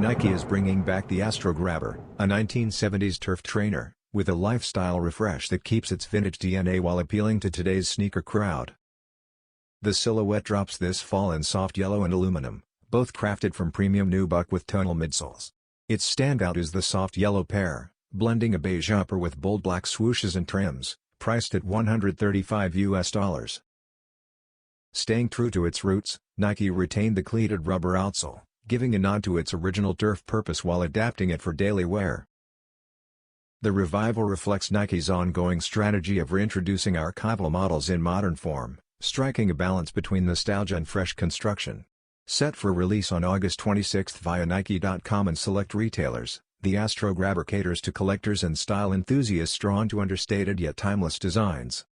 Nike is bringing back the Astrograbber, a 1970s turf trainer, with a lifestyle refresh that keeps its vintage DNA while appealing to today's sneaker crowd. The silhouette drops this fall in soft yellow and aluminum, both crafted from premium nubuck with tonal midsoles. Its standout is the soft yellow pair, blending a beige upper with bold black swooshes and trims, priced at $135. Staying true to its roots, Nike retained the cleated rubber outsole, giving a nod to its original turf purpose while adapting it for daily wear. The revival reflects Nike's ongoing strategy of reintroducing archival models in modern form, striking a balance between nostalgia and fresh construction. Set for release on August 26 via Nike.com and select retailers, the Astrograbber caters to collectors and style enthusiasts drawn to understated yet timeless designs.